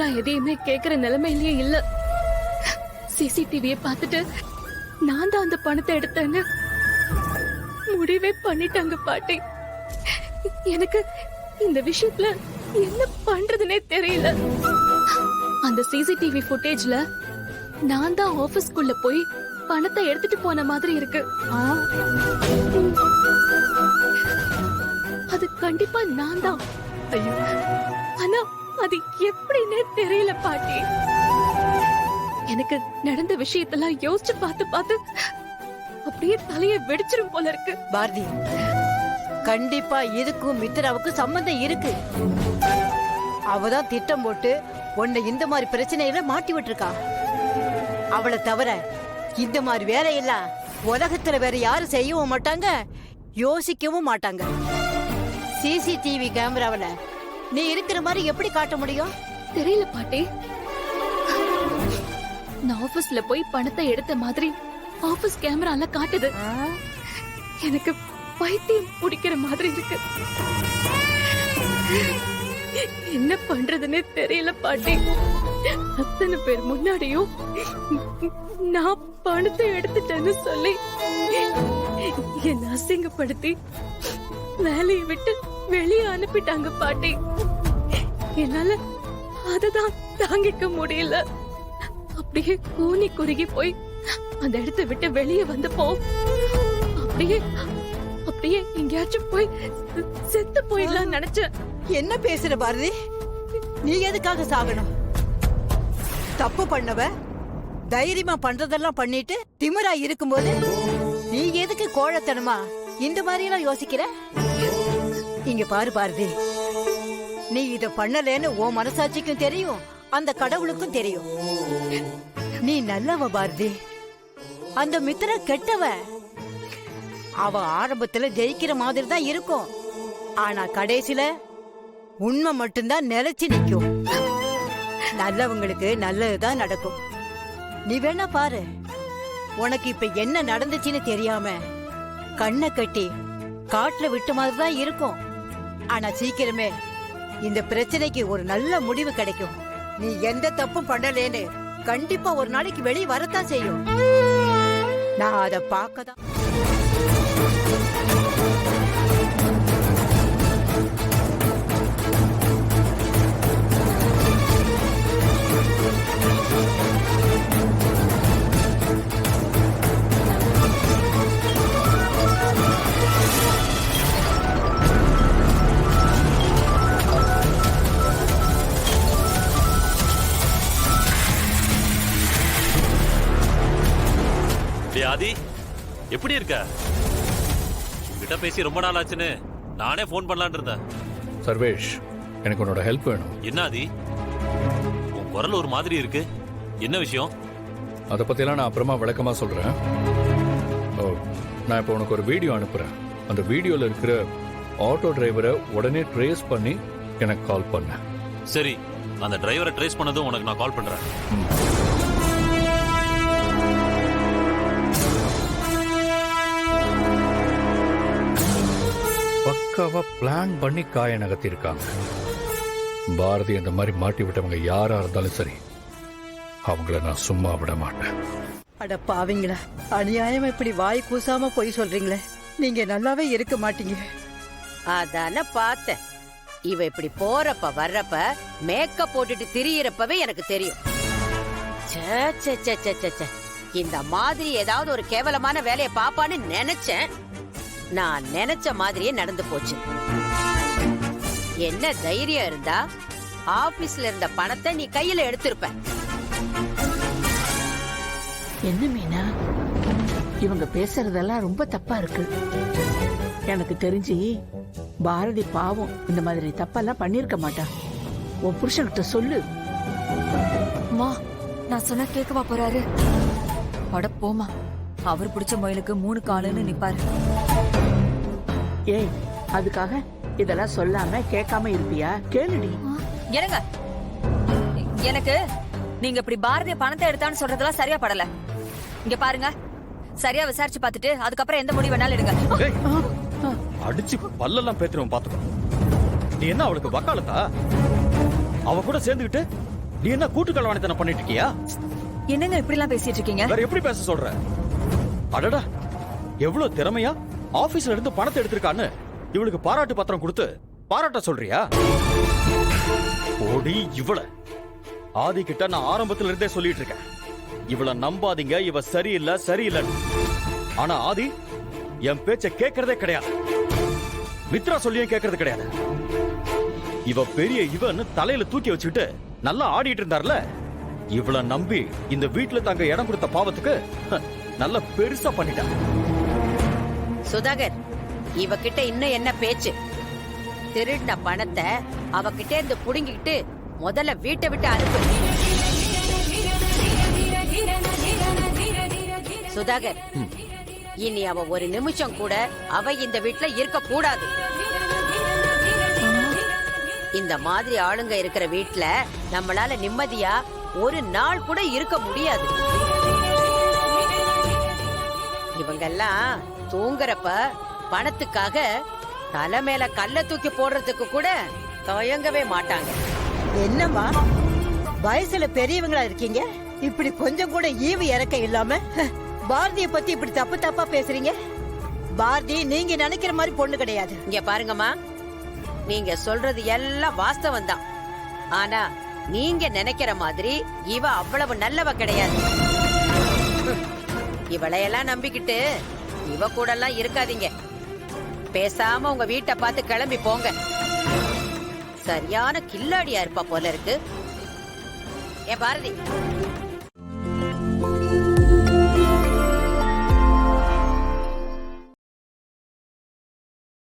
திமிரா எதையுமே கேக்குற நிலைமையிலேயே இல்ல. சிசிடிவியை பார்த்துட்டு நான் தான் அந்த பணத்தை எடுத்தேன்னு முடிவே பண்ணிட்டாங்க பாட்டி. எனக்கு இந்த விஷயத்துல என்ன பண்றதுனே தெரியல. அந்த சிசிடிவி ஃபுட்டேஜ்ல நான் தான் ஆபீஸ்க்குள்ள போய் பணத்தை எடுத்துட்டு போன மாதிரி இருக்கு. அது கண்டிப்பா நான் தான். ஆனா அது எப்படின்னே தெரியல பாட்டி. எனக்கு நடந்த விஷயத்தெல்லாம் யோசிச்சு பார்த்து அப்படியே தலைய வெடிச்சிரும் போல இருக்கு. பாரதி, கண்டிப்பா இதுக்கும் மித்ராவுக்கும் சம்பந்தம் இருக்கு. அவதான் திட்டம் போட்டு உன்னை இந்த மாதிரி பிரச்சனையில மாட்டி விட்டுருக்கா. அவளை தவிர இந்த மாதிரி வேலையெல்லாம் உலகத்துல வேற யாரும் செய்யவும் மாட்டாங்க, யோசிக்கவும் மாட்டாங்க. சிசிடிவி கேமராவில நீ இருக்கிற மாதிரி எப்படி காட்ட முடியும்? தெரியல பாட்டி. நான் ஆபீஸ்ல போய் பணத்தை எடுத்த மாதிரி ஆபீஸ் கேமரால காட்டுது. எனக்கு பைத்தியம் பிடிக்கிற மாதிரி இருக்கு. என்ன பண்றதுன்னே தெரியல பாட்டி. அத்தனை பேர் முன்னாடியும் நான் பணத்தை எடுத்துட்டேன்னு சொல்லி என்ன அசிங்கப்படுத்தி வேலையை விட்டு வெளியே அனுப்பிட்டாங்க பாட்டி. என்னால அததான் தாங்கிக்க முடியல. அப்படியே கூனி குறுகி போய் அந்த இடத்தை விட்டு வெளியே வந்தப்போ அப்படியே எங்கேயாச்சும் போய் செத்து போயிடலாம் நினைச்சேன். என்ன பேசுற பாரதி? நீ எதுக்காக சாகணும்? தப்பு பண்ணவ தைரியமா பண்றதெல்லாம் பண்ணிட்டு திமிரா இருக்கும்போது நீ எதுக்கு கோழத்தனமா இந்த மாதிரி எல்லாம் யோசிக்கிற? இங்க பாரு பாரதி, நீ இத பண்ணலன்னு உன் மனசாட்சிக்கும் தெரியும், அந்த கடவுளுக்கும் தெரியும். நீ நல்லவ பாரதி, அந்த மித்ரா கெட்டவ. அவ ஆரம்பத்துல ஜெயிக்கிற மாதிரி தான் இருக்கும், ஆனா கடைசியில உண்மை மட்டும்தான் நிலைச்சு நிக்கும். நல்லவங்களுக்கு நல்லதுதான் நடக்கும். நீ வேணா பாரு, உனக்கு இப்ப என்ன நடந்துச்சுன்னு தெரியாம கண்ணை கட்டி காட்டுல விட்ட மாதிரி தான் இருக்கும். ஆனா சீக்கிரமே இந்த பிரச்சனைக்கு ஒரு நல்ல முடிவு கிடைக்கும். நீ எந்த தப்பும் பண்ணலேன்னு கண்டிப்பா ஒரு நாளைக்கு வெளியே வரத்தான் செய்யும். நான் அதை பார்க்கதான். ஆதி, எப்படி இருக்க? உங்ககிட்ட பேசி ரொம்ப நாள் ஆச்சுன்னு நானே போன் பண்ணலான்னு இருந்தேன். சர்வேஷ், எனக்கு உன்னோட ஹெல்ப் வேணும். என்ன ஆதி, உன் குரல் ஒரு மாதிரி இருக்கு, என்ன விஷயம்? அதை பத்திலாம் நான் அப்புறமா விளக்கமா சொல்றேன். நான் இப்போ உனக்கு ஒரு வீடியோ அனுப்புறேன். அந்த வீடியோல இருக்கிற ஆட்டோ டிரைவரை உடனே ட்ரேஸ் பண்ணி எனக்கு கால் பண்ண. சரி, அந்த டிரைவரை ட்ரேஸ் பண்ணதும் உனக்கு நான் கால் பண்றேன். பக்காவா பிளான் பண்ணி காய நகர்த்திருக்காங்க. பாரதி அந்த மாதிரி மாட்டி விட்டவங்க யாரா இருந்தாலும் சரி, அவங்கள நான் சும்மா விட மாட்டேன். அட பாவிங்களா, அநியாயம் இப்படி வாய் கூசாம போய் சொல்றீங்களே, நீங்க நல்லாவே இருக்க மாட்டீங்க. அதான பார்த்தேன். இவ இப்படி போறப்ப வர்றப்ப மேக்கப் போட்டுட்டு திரியறப்பவே எனக்கு தெரியும். இந்த மாதிரி ஏதாவது ஒரு கேவலமான வேலையை பாப்பான்னு நினைச்சேன். நான் நினைச்ச மாதிரியே நடந்து போச்சு. என்ன தைரியம் இருந்தா ஆபீஸ்ல இருந்த பணத்தை நீ கையில எடுத்திருப்ப. என்ன மீனா, இவங்க பேசுறதெல்லாம் ரொம்ப தப்பா இருக்கு. எனக்கு தெரிஞ்சு பாரதி பாவம் இந்த மாதிரி தப்பெல்லாம் பண்ணிருக்க மாட்டா. உன் புருஷன்கிட்ட சொல்லு. மா, நான் சொன்னா கேட்கவா போறாரு? அட போமா, அவர் பிடிச்ச முயலுக்கு 3 காலுன்னு நிப்பாரு. ஏய், அதுக்காக இதெல்லாம் சொல்லாம கேட்காம இருப்பியா? கேளுடி. என்னங்க, எனக்கு நீங்க இப்படி பாரதிய பணத்தை எடுத்தான்னு சொல்றதெல்லாம் சரியா படல. இங்க பாருங்க, சரியா விசாரிச்சு பார்த்துட்டு அதுக்கப்புறம் எந்த முடிவு வேணாலும் எடுங்க. அடிச்சு பல்லெல்லாம் பேத்துறவன் பாத்துக்கோ. நீ என்ன அவளுக்கு வக்காலத்தா? அவ கூட சேர்ந்துகிட்டு நீ என்ன கூட்டு கலவாணித்தனம் பண்ணிட்டு இருக்கியா? என்னங்க இப்படி எல்லாம் பேசிட்டு இருக்கீங்க? வேற எப்படி பேச சொல்ற? அடடா, எவ்வளவு திறமையா ஆபீஸ்ல இருந்து பணத்தை எடுத்திருக்கான்னு இவளுக்கு பாராட்டு பத்திரம் கொடுத்து பாராட்ட சொல்றியா? ஓடி இவள ஆதி கிட்ட நான் ஆரம்பத்துல இருந்தே சொல்லிட்டு இருக்கேன், இவள நம்பாதீங்க, இவ சரியில்லை சரியில்லைன்னு. ஆனா ஆதி என் பேச்ச கேட்கறதே கிடையாது. மித்ரா சொல்லியும் கேட்கறது கிடையாது. இவ பெரிய இவன்னு தலையில தூக்கி வச்சுக்கிட்டு நல்லா ஆடிட்டு இருந்தார்ல, இவள நம்பி இந்த வீட்டுல தங்க இடம் கொடுத்த பாவத்துக்கு நல்ல பெருசா பண்ணிட்டான். சுதாகர், இவகிட்ட இன்னும் என்ன பேச்சு? திருடின பணத்தை அவகிட்ட இருந்து புடுங்கிட்டு முதல்ல வீட்டை விட்டு அனுப்பு. சுதாகர், இனி அவ ஒரு நிமிஷம் கூட அவ இந்த வீட்டுல இருக்க கூடாது. இந்த மாதிரி ஆளுங்க இருக்கிற வீட்டுல நம்மளால நிம்மதியா ஒரு நாள் கூட இருக்க முடியாது. இவங்கெல்லாம் தூங்குறப்ப பணத்துக்காக தலை மேல கல்ல தூக்கி போடுறதுக்கு கூட தயங்கவே மாட்டாங்க. என்னம்மா வயசுல பெரியவங்களா இருக்கீங்க, இப்படி கொஞ்சம் கூட ஈவு இறக்க இல்லாம பாரதிய பத்தி இப்படி தப்பு தப்பா பேசுறீங்க. பாரதி நீங்க நினைக்கிற மாதிரி பொண்ணு கிடையாது. இங்க பாருங்கம்மா, நீங்க சொல்றது எல்லாம் வாஸ்தவம் தான். ஆனா நீங்க நினைக்கிற மாதிரி இவ அவ்வளவு நல்லவ கிடையாது. இவளையெல்லாம் நம்பிக்கிட்டு இவ கூட எல்லாம் இருக்காதீங்க. பேசாம உங்க வீட்டை பார்த்து கிளம்பி போங்க. சரியான கில்லாடியா இருப்பா போல இருக்கு. ஏ பாரதி,